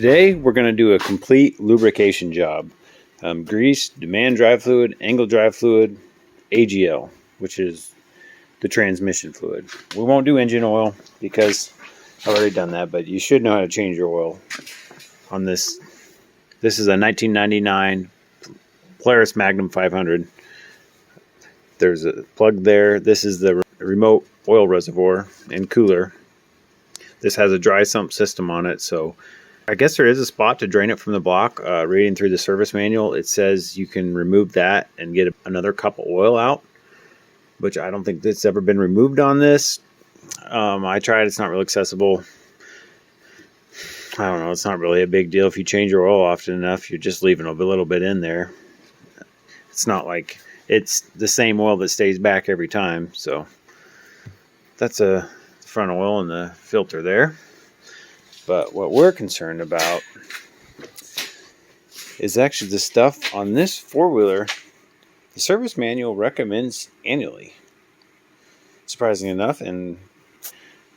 Today we're going to do a complete lubrication job. Grease, demand drive fluid, angle drive fluid, AGL, which is the transmission fluid. We won't do engine oil because I've already done that, but you should know how to change your oil on this. This is a 1999 Polaris Magnum 500. There's a plug there. This is the remote oil reservoir and cooler. This has a dry sump system on it, so I guess there is a spot to drain it from the block. Reading through the service manual, it says you can remove that and get another cup of oil out, which I don't think that's ever been removed on this. I tried. It's not real accessible. I don't know. It's not really a big deal. If you change your oil often enough, you're just leaving a little bit in there. It's not like it's the same oil that stays back every time. So that's a front oil and the filter there. But what we're concerned about is actually the stuff on this four-wheeler. The service manual recommends annually, surprisingly enough. And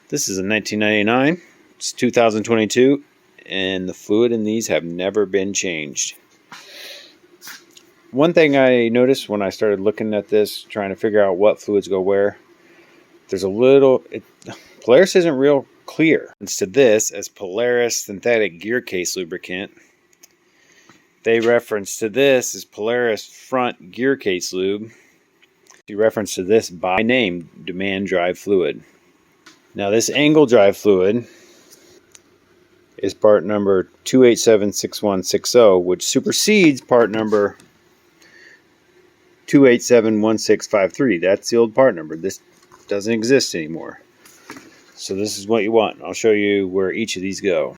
this is a 1999. It's 2022, and the fluid in these have never been changed. One thing I noticed when I started looking at this, trying to figure out what fluids go where, there's a little... Polaris isn't real clear. Instead of this as Polaris synthetic Gearcase lubricant, they reference to this as Polaris front Gearcase lube. You reference to this by name, demand drive fluid. Now this angle drive fluid is part number 2876160, which supersedes part number 2871653. That's the old part number. This doesn't exist anymore. So this is what you want. I'll show you where each of these go.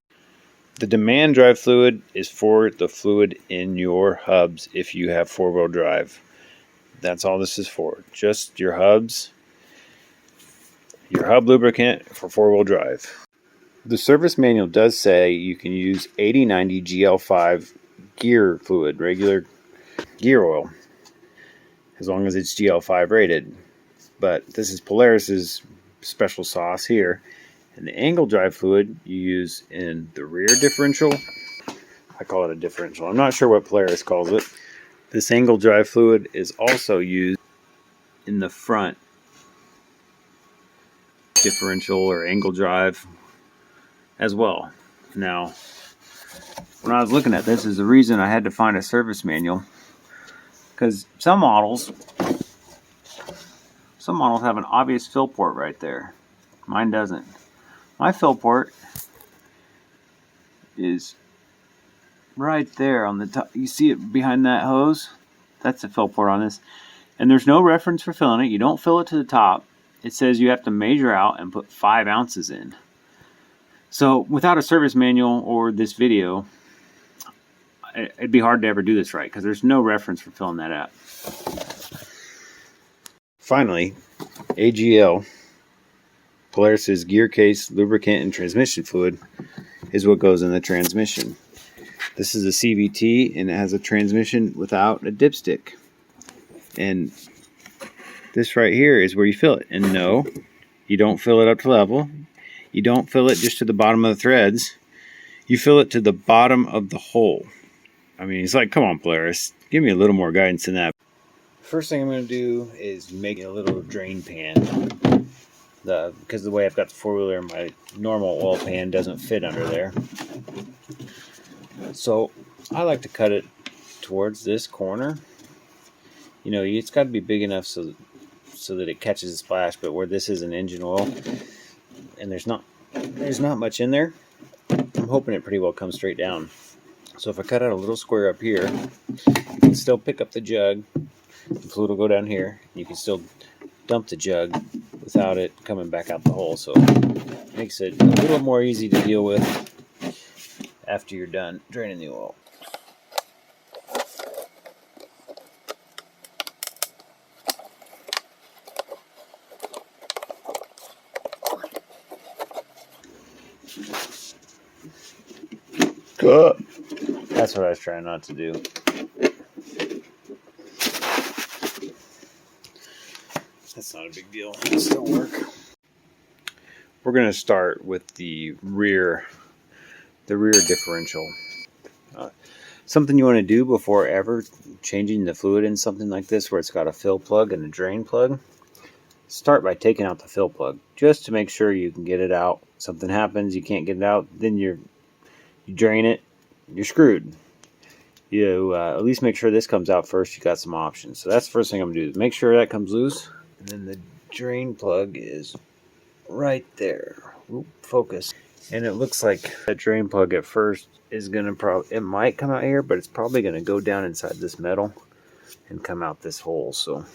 The demand drive fluid is for the fluid in your hubs if you have four-wheel drive. That's all this is for. Just your hubs, your hub lubricant for four-wheel drive. The service manual does say you can use 8090 GL5 gear fluid, regular gear oil, as long as it's GL5 rated. But this is Polaris's special sauce here. And the angle drive fluid you use in the rear differential. I call it a differential. I'm not sure what Polaris calls it. This angle drive fluid is also used in the front differential or angle drive as well. Now, when I was looking at this, is the reason I had to find a service manual, because some models have an obvious fill port right there. Mine doesn't. My fill port is right there on the top. You see it behind that hose? That's the fill port on this. And there's no reference for filling it. You don't fill it to the top. It says you have to measure out and put 5 ounces in. So without a service manual or this video, it'd be hard to ever do this right, because there's no reference for filling that up. Finally, AGL, Polaris's Gearcase lubricant and transmission fluid, is what goes in the transmission. This is a CVT, and it has a transmission without a dipstick. And this right here is where you fill it. And no, you don't fill it up to level. You don't fill it just to the bottom of the threads. You fill it to the bottom of the hole. I mean, it's like, come on, Polaris, give me a little more guidance than that. First thing I'm going to do is make a little drain pan. Because the way I've got the four-wheeler, my normal oil pan doesn't fit under there. So I like to cut it towards this corner. You know, it's got to be big enough so that it catches a splash, but where this is an engine oil and there's not much in there, I'm hoping it pretty well comes straight down. So if I cut out a little square up here, you can still pick up the jug. The fluid will go down here. You can still dump the jug without it coming back out the hole. So it makes it a little more easy to deal with after you're done draining the oil. That's what I was trying not to do. That's not a big deal. It'll still work. We're going to start with the rear the rear differential. Something you want to do before ever changing the fluid in something like this where it's got a fill plug and a drain plug, start by taking out the fill plug just to make sure you can get it out. Something happens, you can't get it out, then you drain it, you're screwed. You at least make sure this comes out first. You got some options. So that's the first thing I'm gonna do, is make sure that comes loose. And then the drain plug is right there. Oop, focus. And it looks like that drain plug at first is gonna it might come out here, but it's probably gonna go down inside this metal and come out this hole. So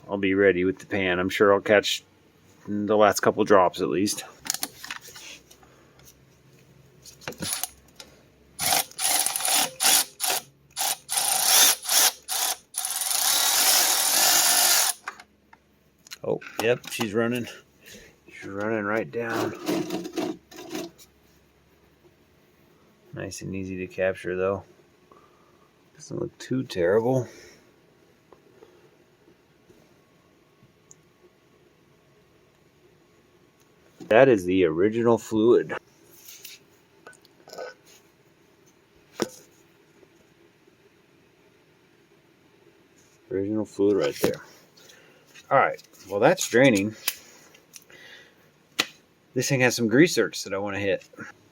I'll be ready with the pan. I'm sure I'll catch the last couple drops at least. Oh, yep, she's running. She's running right down. Nice and easy to capture though. Doesn't look too terrible. That is the original fluid. Original fluid right there. Alright, well that's draining. This thing has some grease zerks that I want to hit.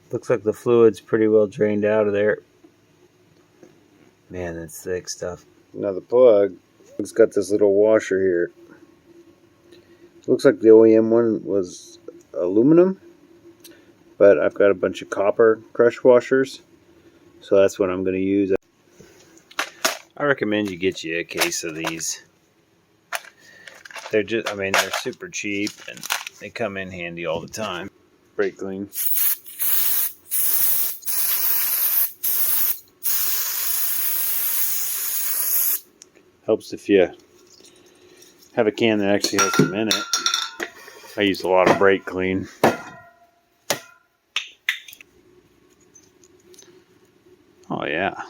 Looks like the fluid's pretty well drained out of there. Man, that's thick stuff. Now the plug, it's got this little washer here. Looks like the OEM one was aluminum, but I've got a bunch of copper crush washers, so that's what I'm going to use. I recommend you get you a case of these. They're just, I mean, they're super cheap and they come in handy all the time. Brake clean. Helps if you have a can that actually has some in it. I use a lot of brake clean. Oh yeah.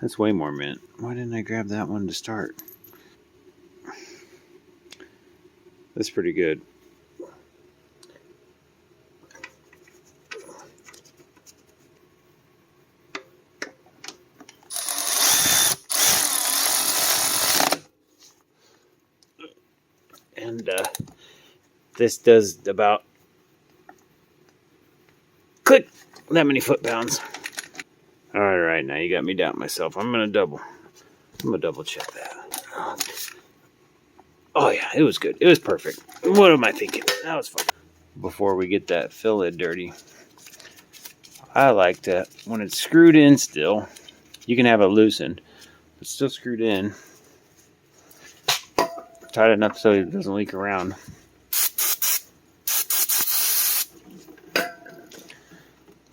That's way more mint. Why didn't I grab that one to start? That's pretty good. And this does about click that many foot-pounds. All right, now you got me doubting myself. I'm gonna double check that. Oh yeah, it was good. It was perfect. What am I thinking? That was fun. Before we get that fill lid dirty, I like to, when it's screwed in still, you can have it loosened, but still screwed in, tight enough so it doesn't leak around.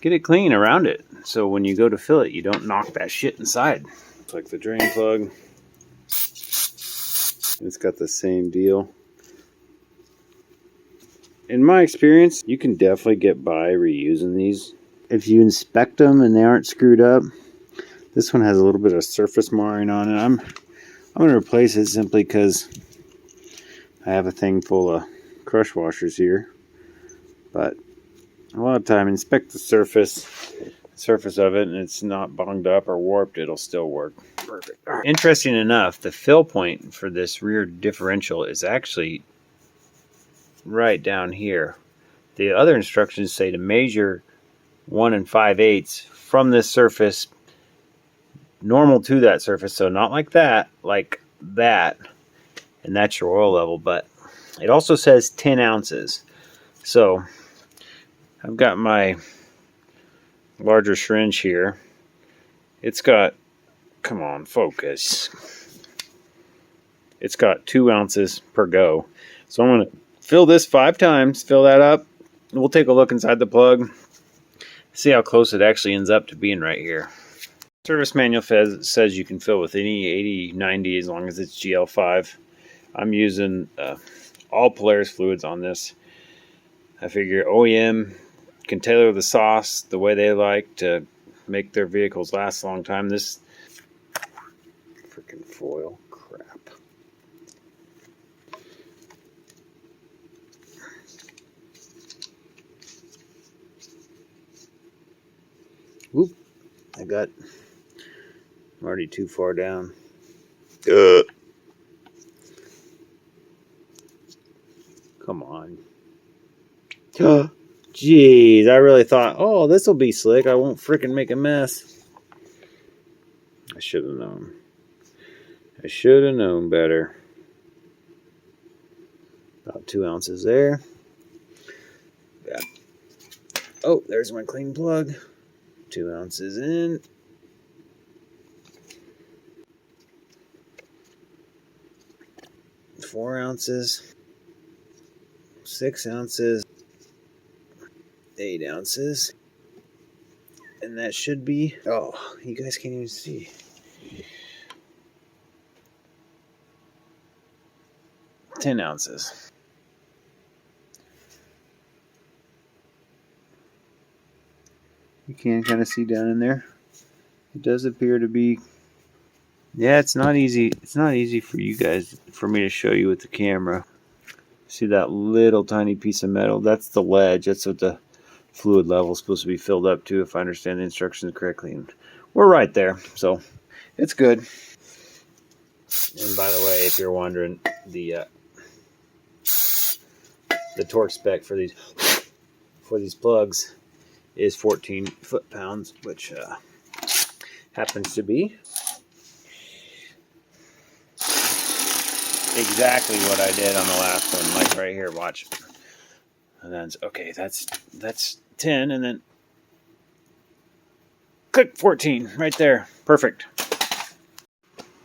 Get it clean around it, so when you go to fill it, you don't knock that shit inside. It's like the drain plug. It's got the same deal. In my experience, you can definitely get by reusing these. If you inspect them and they aren't screwed up, this one has a little bit of surface marring on it. I'm going to replace it simply because I have a thing full of crush washers here. But a lot of time, inspect the surface of it, and it's not bunged up or warped, it'll still work. Perfect. Right. Interesting enough, the fill point for this rear differential is actually right down here. The other instructions say to measure 1 5/8 from this surface, normal to that surface, so not like that, and that's your oil level. But it also says 10 ounces. So I've got my larger syringe here. It's got, come on, focus. It's got 2 ounces per go. So I'm going to fill this 5 times, fill that up. We'll take a look inside the plug, see how close it actually ends up to being right here. Service manual says you can fill with any 80, 90 as long as it's GL5. I'm using all Polaris fluids on this. I figure OEM can tailor the sauce the way they like to make their vehicles last a long time. This freaking foil crap. Whoop! I'm already too far down. Come on. Jeez, I really thought, oh, this will be slick. I won't freaking make a mess. I should have known. I should have known better. About 2 ounces there. Got, oh, there's my clean plug. 2 ounces in. Four ounces. 6 ounces. 8 ounces. And that should be, oh, you guys can't even see. 10 ounces. You can kind of see down in there. It does appear to be, yeah, it's not easy. It's not easy for you guys, for me to show you with the camera. See that little tiny piece of metal? That's the ledge. That's what the fluid level is supposed to be filled up to, if I understand the instructions correctly. And we're right there, so it's good. And by the way, if you're wondering, the torque spec for these plugs is 14 foot-pounds, which happens to be exactly what I did on the last one. Like right here, watch. And then okay, that's 10, and then click 14 right there. Perfect.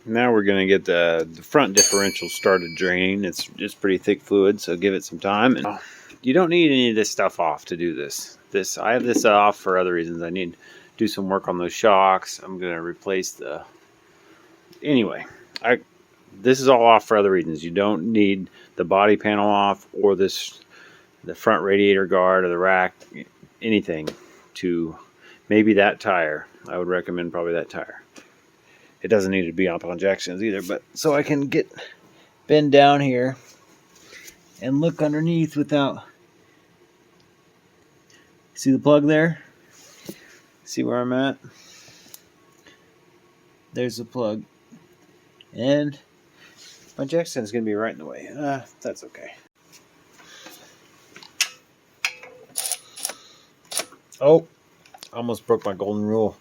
Now we're going to get the front differential started draining. It's just pretty thick fluid, so give it some time. And you don't need any of this stuff off to do this. I have this off for other reasons. I need to do some work on those shocks. I'm going to replace the... Anyway, this is all off for other reasons. You don't need the body panel off, or the front radiator guard, or the rack, anything. To maybe that tire. I would recommend probably that tire. It doesn't need to be on injections either, but so I can bend down here and look underneath without... See the plug there? See where I'm at? There's the plug. And my jack stand is going to be right in the way. That's okay. Oh, almost broke my golden rule.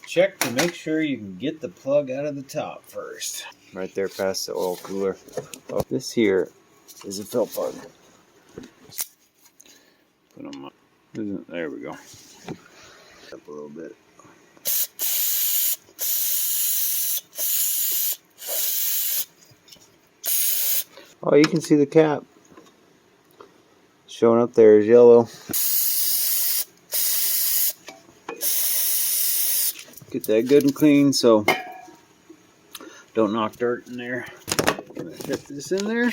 Check to make sure you can get the plug out of the top first. Right there past the oil cooler. Oh, this here is a fill plug. Put on my... There we go. Up a little bit. Oh, you can see the cap. Showing up there is yellow. Get that good and clean so don't knock dirt in there. Gonna fit this in there.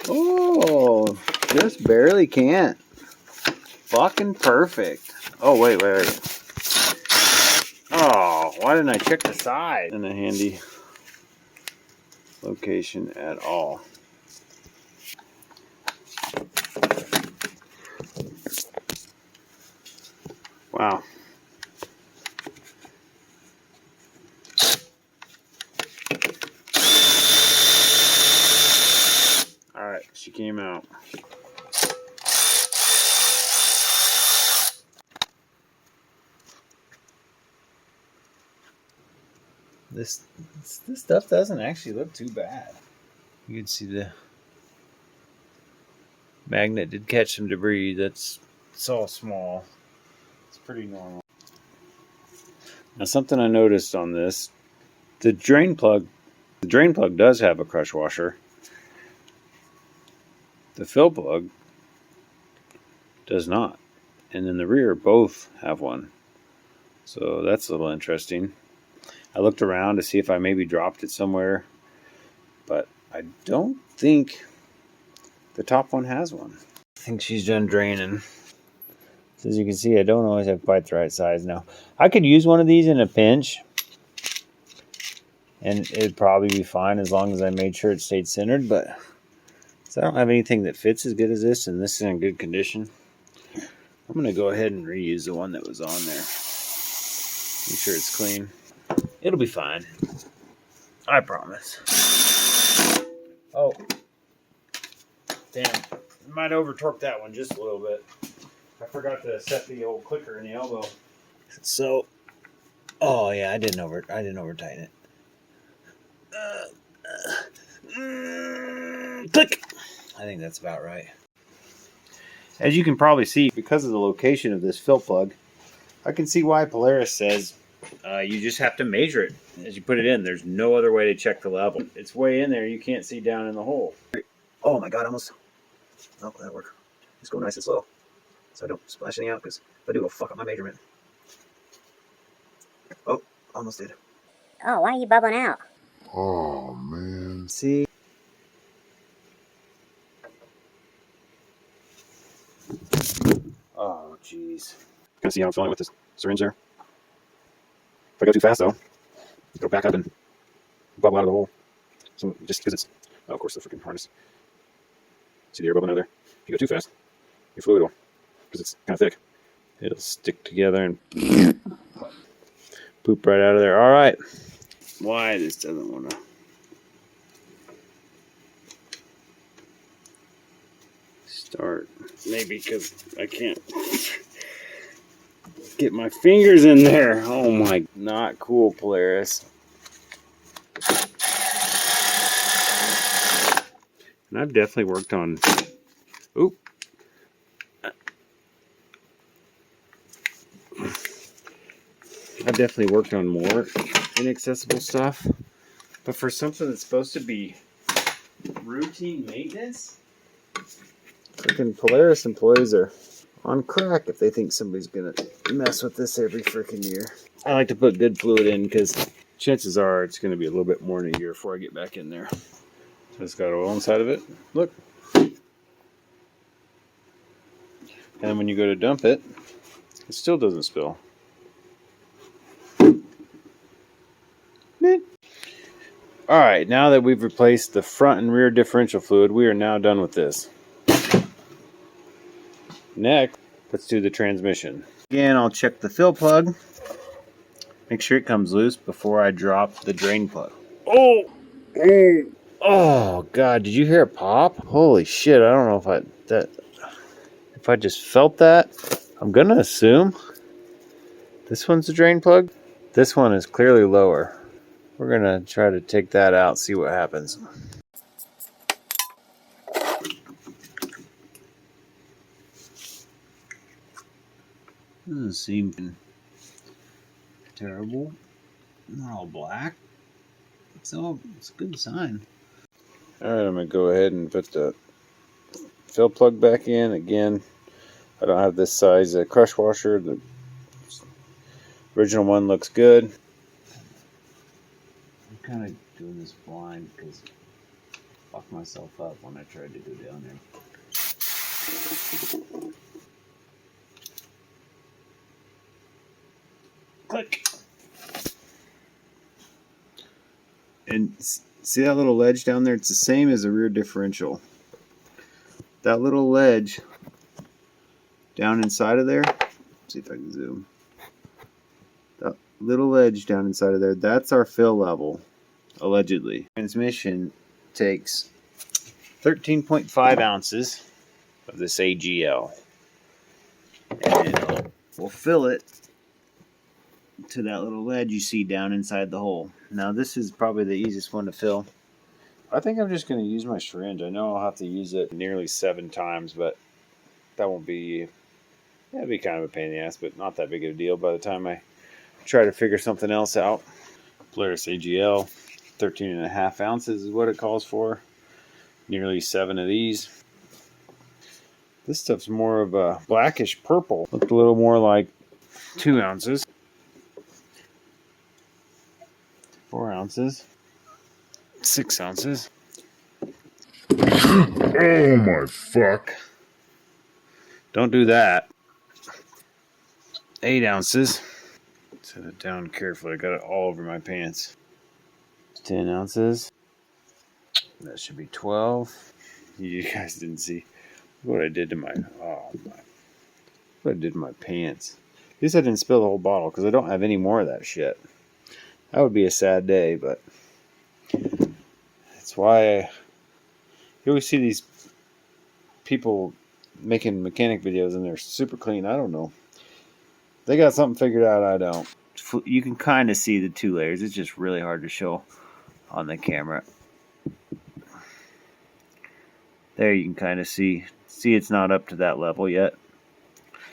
Oh, just barely can't. Fucking perfect. Oh, wait. Oh, why didn't I check the side? In a handy location at all. Wow. All right, she came out. This stuff doesn't actually look too bad. You can see the magnet did catch some debris. It's all small. It's pretty normal. Now, something I noticed on this, the drain plug does have a crush washer. The fill plug does not. And in the rear, both have one. So that's a little interesting. I looked around to see if I maybe dropped it somewhere, but I don't think the top one has one. I think she's done draining. So as you can see, I don't always have quite the right size now. I could use one of these in a pinch, and it'd probably be fine as long as I made sure it stayed centered, but so I don't have anything that fits as good as this, and this is in good condition. I'm going to go ahead and reuse the one that was on there. Make sure it's clean. It'll be fine. I promise. Oh. Damn. I might over torque that one just a little bit. I forgot to set the old clicker in the elbow. So, oh yeah, I didn't over tighten it. Click. I think that's about right. As you can probably see, because of the location of this fill plug, I can see why Polaris says you just have to measure it as you put it in. There's no other way to check the level. It's way in there. You can't see down in the hole. Oh my God, almost. Oh, that'll work. Just go nice and slow so I don't splash anything out, because if I do, it'll fuck up my measurement. Oh, almost did. Oh, why are you bubbling out? Oh, man. See? Oh, jeez. Kind of see how I'm filling it with this syringe there. If I go too fast, though, it'll back up and bubble out of the hole. So just because it's, oh, of course, the freaking harness. See the air bubbling out there? If you go too fast, your fluid will, because it's kind of thick, it'll stick together and poop right out of there. All right. Why this doesn't want to start? Maybe because I can't get my fingers in there. Oh my, not cool, Polaris. And I've definitely worked on, oop. I've definitely worked on more inaccessible stuff, but for something that's supposed to be routine maintenance, freaking Polaris employees are on crack if they think somebody's gonna mess with this every freaking year. I like to put good fluid in because chances are it's gonna be a little bit more than a year before I get back in there. So it's got oil inside of it. Look. And when you go to dump it, it still doesn't spill. Alright, now that we've replaced the front and rear differential fluid, we are now done with this. Next, let's do the transmission. Again, I'll check the fill plug. Make sure it comes loose before I drop the drain plug. Oh! Oh, God, did you hear it pop? Holy shit, I don't know if I just felt that. I'm gonna assume this one's the drain plug. This one is clearly lower. We're gonna try to take that out, see what happens. Doesn't seem terrible. Not all black. So it's a good sign. Alright, I'm gonna go ahead and put the fill plug back in. Again, I don't have this size crush washer. The original one looks good. I'm kind of doing this blind because I fucked myself up when I tried to go down there. Click. And see that little ledge down there? It's the same as the rear differential. That little ledge down inside of there, let's see if I can zoom. That little ledge down inside of there, that's our fill level, allegedly. Transmission takes 13.5 ounces of this AGL. And we'll fill it to that little ledge you see down inside the hole. Now this is probably the easiest one to fill. I think I'm just going to use my syringe. I know I'll have to use it nearly 7 times, but that won't be, that'd be kind of a pain in the ass, but not that big of a deal by the time I try to figure something else out. Polaris AGL, 13.5 ounces is what it calls for. Nearly 7 of these. This stuff's more of a blackish purple. Looked a little more like 2 ounces. 4 ounces. 6 ounces. Oh my fuck. Don't do that. 8 ounces. Set it down carefully. I got it all over my pants. 10 ounces. That should be 12. You guys didn't see what I did to my. Oh my. What I did in my pants. At least I didn't spill the whole bottle because I don't have any more of that shit. That would be a sad day, but that's why you always see these people making mechanic videos and they're super clean. I don't know. They got something figured out. I don't. You can kind of see the 2 layers. It's just really hard to show on the camera. There you can kind of see it's not up to that level yet.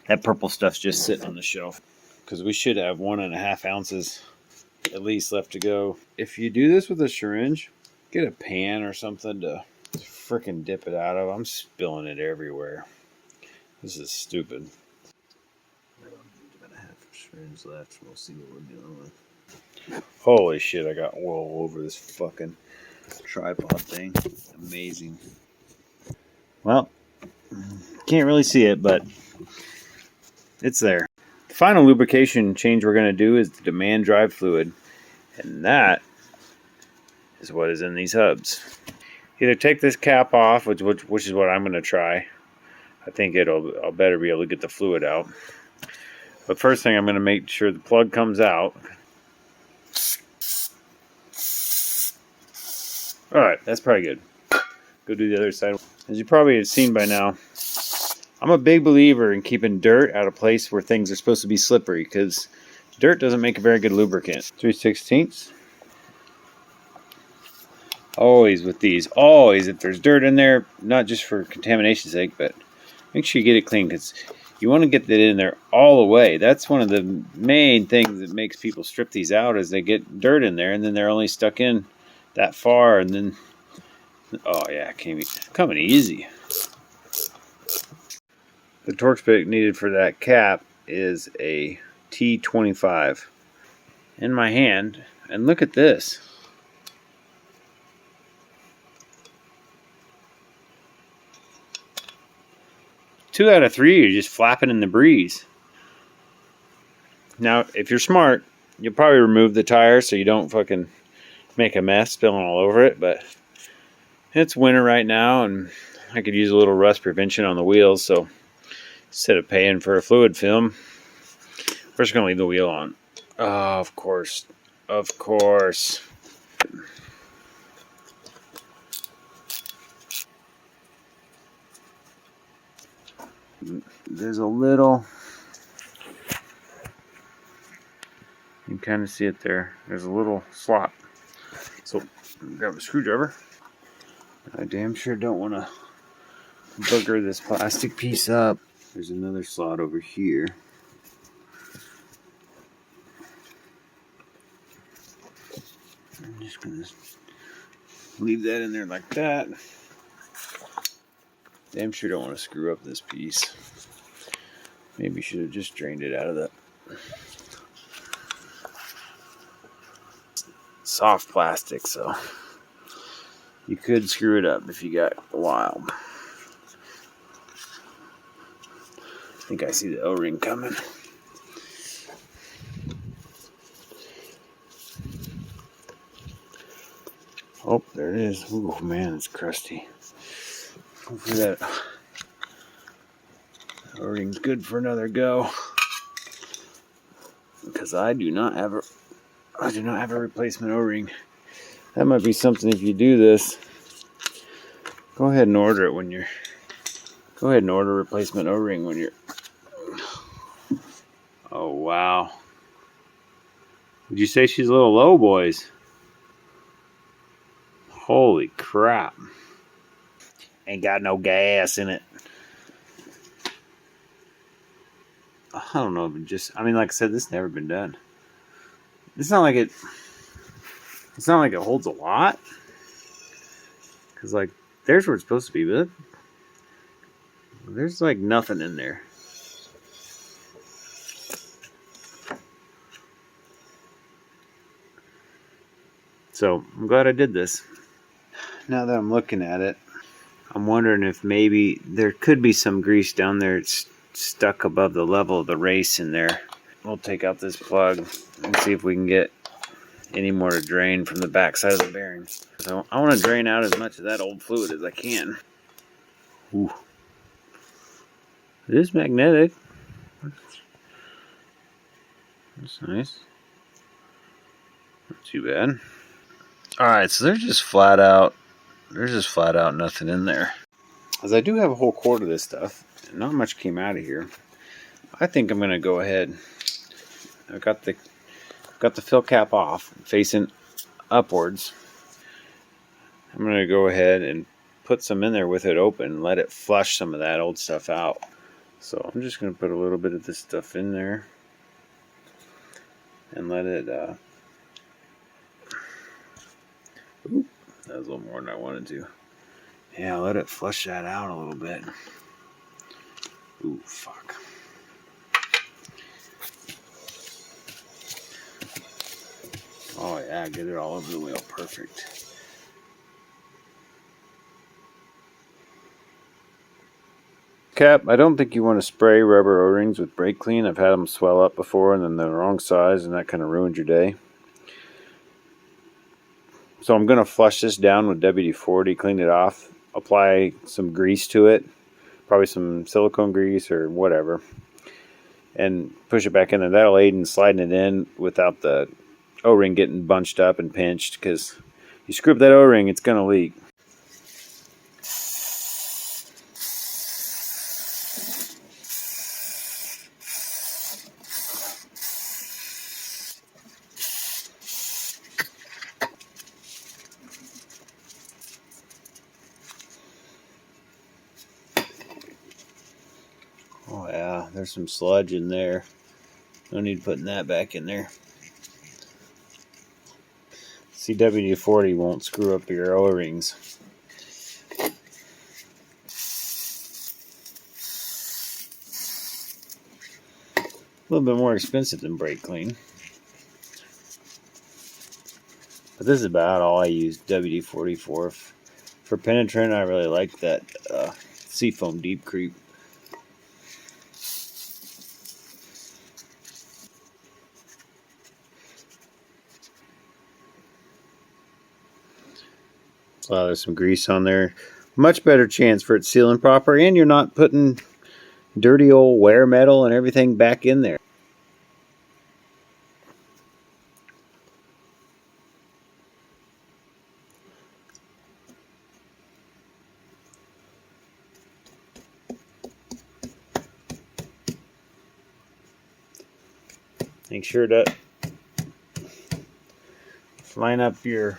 That purple stuff's just sitting on the shelf because we should have 1.5 ounces at least left to go. If you do this with a syringe, get a pan or something to frickin' dip it out of. I'm spilling it everywhere. This is stupid. I'm gonna have syringe left. We'll see what we're dealing with. Holy shit! I got wool over this fucking tripod thing. Amazing. Well, can't really see it, but it's there. The final lubrication change we're going to do is the demand drive fluid, and that is what is in these hubs. Either take this cap off, which is what I'm going to try. I think I'll better be able to get the fluid out. But first thing, I'm going to make sure the plug comes out. All right, that's probably good. Go do the other side. As you probably have seen by now, I'm a big believer in keeping dirt out of place where things are supposed to be slippery, because dirt doesn't make a very good lubricant. 3/16. Always with these, always, if there's dirt in there, not just for contamination's sake, but make sure you get it clean, because you want to get that in there all the way. That's one of the main things that makes people strip these out, is they get dirt in there and then they're only stuck in that far, and then, oh yeah, coming easy. The torque spec needed for that cap is a T25 in my hand, and look at this. Two out of 3 are just flapping in the breeze. Now, if you're smart, you'll probably remove the tire so you don't fucking make a mess spilling all over it, but it's winter right now and I could use a little rust prevention on the wheels, so instead of paying for a fluid film, we're just going to leave the wheel on. Oh, of course. Of course. There's a little, you can kind of see it there. There's a little slot. So, grab a screwdriver. I damn sure don't want to booger this plastic piece up. There's another slot over here. I'm just going to leave that in there like that. Damn sure don't want to screw up this piece. Maybe should have just drained it out of that soft plastic, so you could screw it up if you got wild. I think I see the O-ring coming. Oh, there it is. Ooh, man, it's crusty. Hopefully that O-ring's good for another go, because I do not have a replacement O-ring. That might be something. If you do this, go ahead and order it go ahead and order a replacement O-ring when you're. Oh wow. Would you say she's a little low, boys? Holy crap. Ain't got no gas in it. I don't know if it just, I mean, like I said, this has never been done. It's not like it holds a lot. Because, like, there's where it's supposed to be, but there's, like, nothing in there. So, I'm glad I did this. Now that I'm looking at it, I'm wondering if maybe there could be some grease down there. It's stuck above the level of the race in there. We'll take out this plug and see if we can get any more to drain from the back side of the bearing. So I want to drain out as much of that old fluid as I can. Ooh. It is magnetic. That's nice. Not too bad. Alright, so there's just flat out nothing in there. As I do have a whole quart of this stuff, and not much came out of here, I think I'm gonna go ahead. I've got the fill cap off, facing upwards. I'm gonna go ahead and put some in there with it open and let it flush some of that old stuff out. So I'm just gonna put a little bit of this stuff in there and let it oop, that was a little more than I wanted to. Yeah, let it flush that out a little bit. Ooh, fuck. Oh yeah, get it all over the wheel. Perfect. Cap, I don't think you want to spray rubber O-rings with brake clean. I've had them swell up before and then they're the wrong size and that kind of ruined your day. So I'm going to flush this down with WD-40, clean it off, apply some grease to it, probably some silicone grease or whatever, and push it back in there. That'll aid in sliding it in without the O-ring getting bunched up and pinched, because you screw up that O-ring, it's going to leak. Oh yeah, there's some sludge in there. No need putting that back in there. See, WD-40 won't screw up your O-rings. A little bit more expensive than brake clean. But this is about all I use WD-40 for. For penetrant, I really like that Seafoam Deep Creep. There's some grease on there. Much better chance for it sealing proper, and you're not putting dirty old wear metal and everything back in there. Make sure to line up your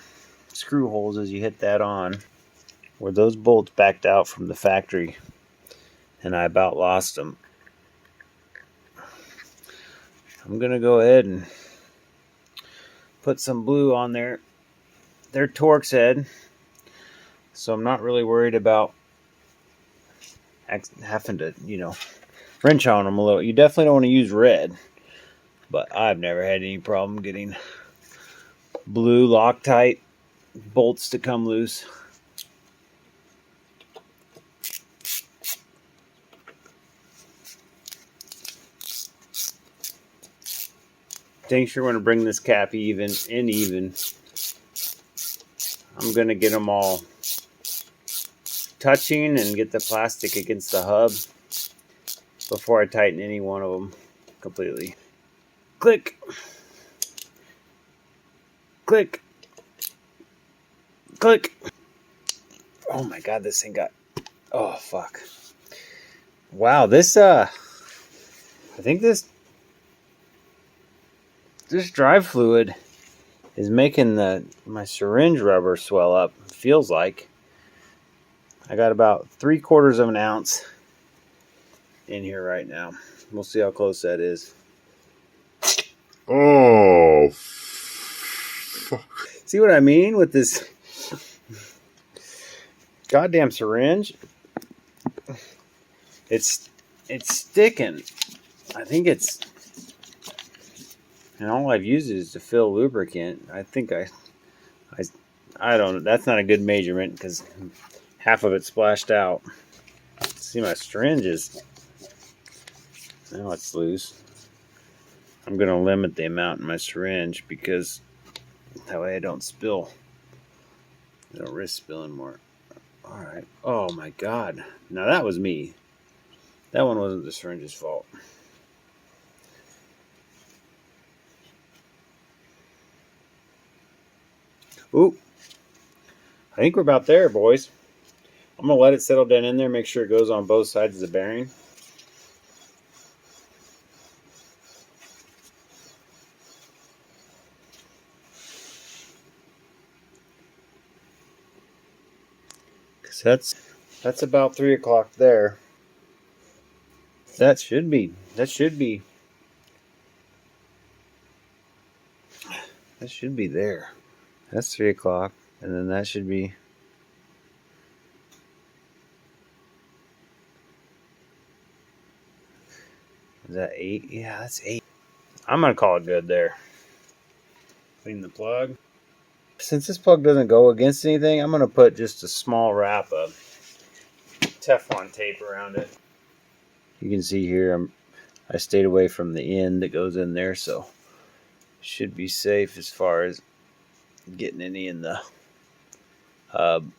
screw holes as you hit that on. Where those bolts backed out from the factory and I about lost them. I'm gonna go ahead and put some blue on there. They're Torx head, so I'm not really worried about having to, wrench on them a little. You definitely don't want to use red, but I've never had any problem getting blue Loctite bolts to come loose. Make sure when I bring this cap even. I'm going to get them all touching and get the plastic against the hub before I tighten any one of them completely. Click. Click. Click. Oh my god, this thing got... Oh, fuck. Wow, this, I think this drive fluid is making my syringe rubber swell up. Feels like. I got about 3/4 of an ounce in here right now. We'll see how close that is. Oh, fuck. See what I mean with this goddamn syringe? It's sticking. I think it's... And all I've used is to fill lubricant. I think I don't know. That's not a good measurement because half of it splashed out. See, my syringe is... Now it's loose. I'm going to limit the amount in my syringe because that way I don't spill. I don't risk spilling more. Alright. Oh my god. Now that was me. That one wasn't the syringe's fault. Ooh, I think we're about there, boys. I'm going to let it settle down in there, make sure it goes on both sides of the bearing. Because that's about 3 o'clock there. That should be there. That's 3 o'clock. And then that should be... Is that 8? Yeah, that's 8. I'm going to call it good there. Clean the plug. Since this plug doesn't go against anything, I'm going to put just a small wrap of Teflon tape around it. You can see here I stayed away from the end that goes in there, so should be safe as far as getting any in the hub.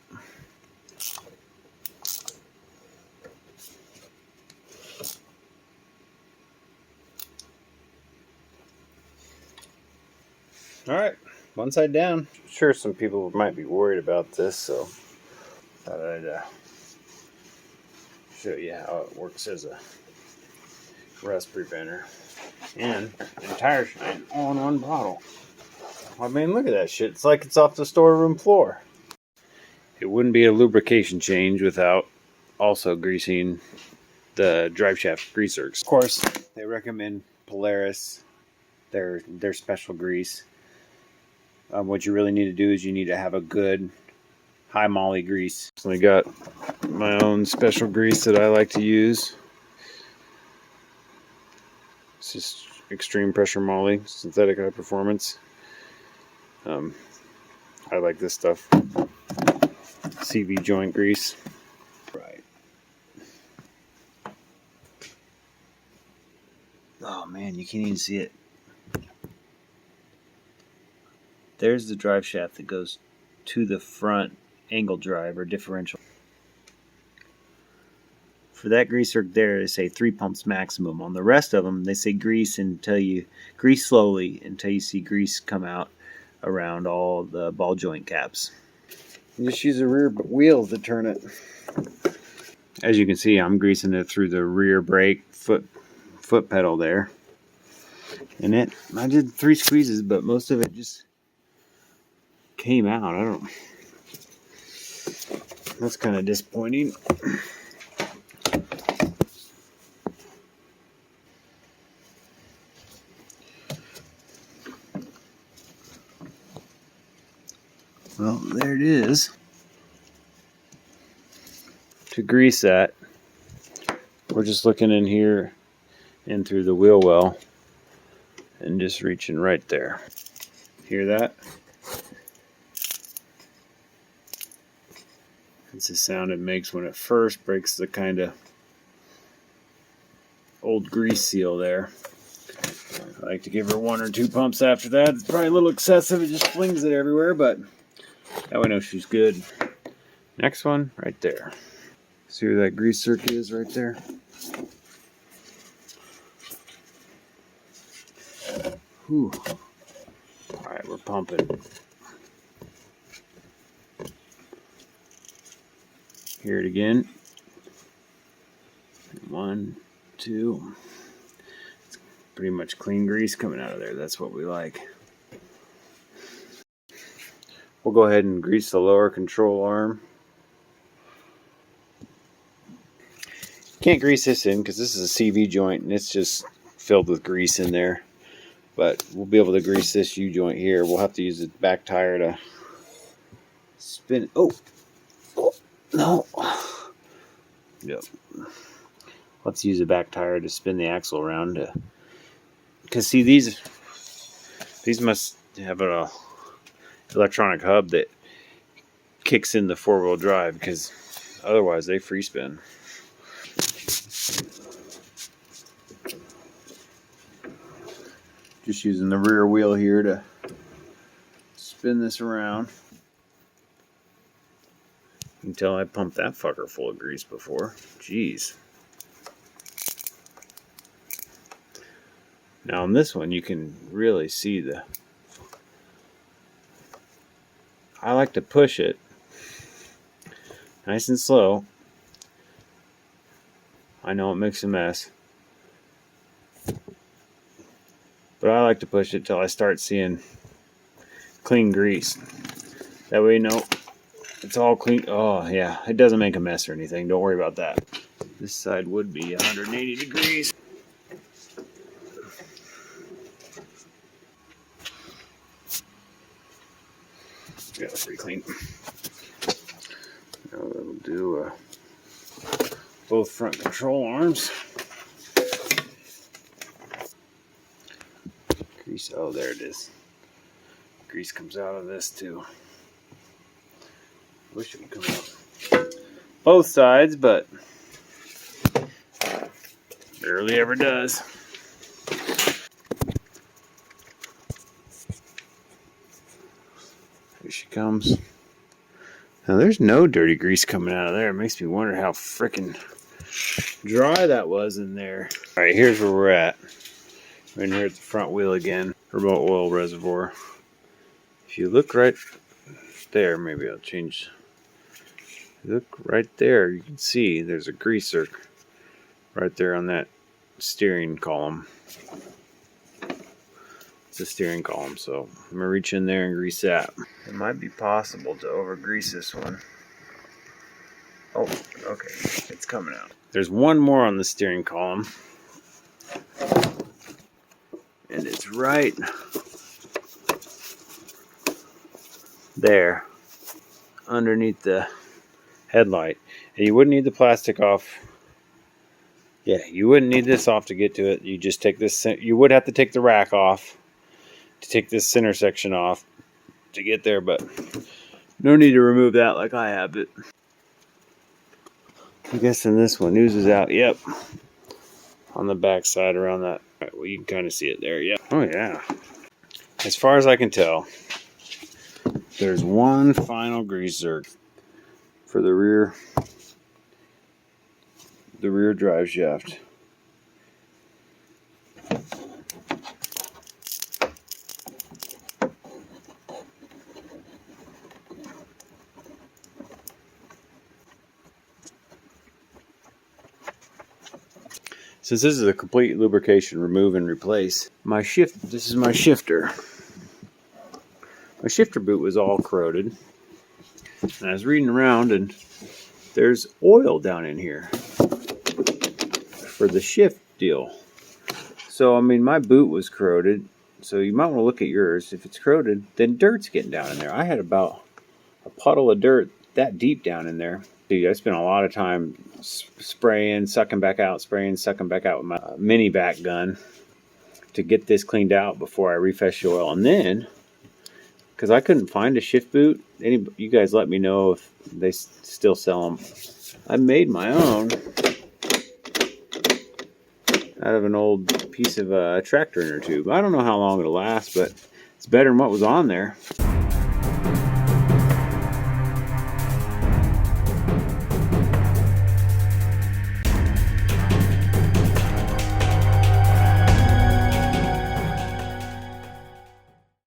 Alright, one side down. I'm sure some people might be worried about this, so thought I'd show you how it works as a rust preventer. And entire shine all in one bottle. I mean, look at that shit. It's like it's off the storeroom floor. It wouldn't be a lubrication change without also greasing the driveshaft greasers. Of course, they recommend Polaris, their special grease. What you really need to do is you need to have a good high moly grease. So I got my own special grease that I like to use. It's just extreme pressure moly, synthetic high performance. I like this stuff. CV joint grease. Right. Oh man, you can't even see it. There's the drive shaft that goes to the front angle drive or differential. For that grease work there, they say 3 pumps maximum. On the rest of them, they say grease slowly until you see grease come out around all the ball joint caps. You just use the rear wheels to turn it. As you can see, I'm greasing it through the rear brake foot pedal there. And I did 3 squeezes, but most of it just came out. That's kind of disappointing. Well, there it is. To grease that, we're just looking in here and through the wheel well and just reaching right there. Hear that? It's the sound it makes when it first breaks the kind of old grease seal there. I like to give her 1 or 2 pumps after that. It's probably a little excessive. It just flings it everywhere, but that way I know she's good. Next one, right there. See where that grease circuit is right there? Whew. Alright, we're pumping. Hear it again. 1, 2. It's pretty much clean grease coming out of there. That's what we like. We'll go ahead and grease the lower control arm. Can't grease this in because this is a CV joint and it's just filled with grease in there. But we'll be able to grease this U-joint here. We'll have to use the back tire to spin it. Oh no. Yep. Let's use the back tire to spin the axle around. Because see, these must have an electronic hub that kicks in the 4-wheel drive, because otherwise they free spin. Just using the rear wheel here to spin this around. You can tell I pumped that fucker full of grease before. Jeez. Now on this one you can really see the I like to push it nice and slow. I know it makes a mess, but I like to push it till I start seeing clean grease. That way, you know, it's all clean. Oh, yeah, it doesn't make a mess or anything. Don't worry about that. This side would be 180 degrees. Yeah, that's pretty clean. Now we'll do both front control arms. Grease, oh, there it is. Grease comes out of this too. Wish it would come out both sides, but rarely ever does. Here she comes. Now there's no dirty grease coming out of there. It makes me wonder how frickin' dry that was in there. Alright, here's where we're at. We're in here at the front wheel again. Remote oil reservoir. If you look right there, maybe I'll change. Look right there, you can see there's a greaser right there on that steering column. It's a steering column, so I'm gonna reach in there and grease that. It might be possible to over grease this one. Oh, okay, it's coming out. There's one more on the steering column, and it's right there underneath the headlight. And you wouldn't need the plastic off. Yeah, you wouldn't need this off to get to it. You just take this. You would have to take the rack off to take this center section off to get there, but no need to remove that like I have it. I'm guessing this one oozes out. Yep, on the back side around that. All right, well, you can kind of see it there. Yeah. Oh yeah. As far as I can tell, there's one final grease zerk for the rear drive shaft. Since this is a complete lubrication remove and replace, this is my shifter. My shifter boot was all corroded. And I was reading around and there's oil down in here for the shift deal. So, I mean, my boot was corroded. So you might want to look at yours. If it's corroded, then dirt's getting down in there. I had about a puddle of dirt that deep down in there. I spent a lot of time spraying, sucking back out, spraying, sucking back out with my mini back gun to get this cleaned out before I refresh the oil. And then, because I couldn't find a shift boot, you guys let me know if they still sell them. I made my own out of an old piece of a tractor inner tube. I don't know how long it'll last, but it's better than what was on there.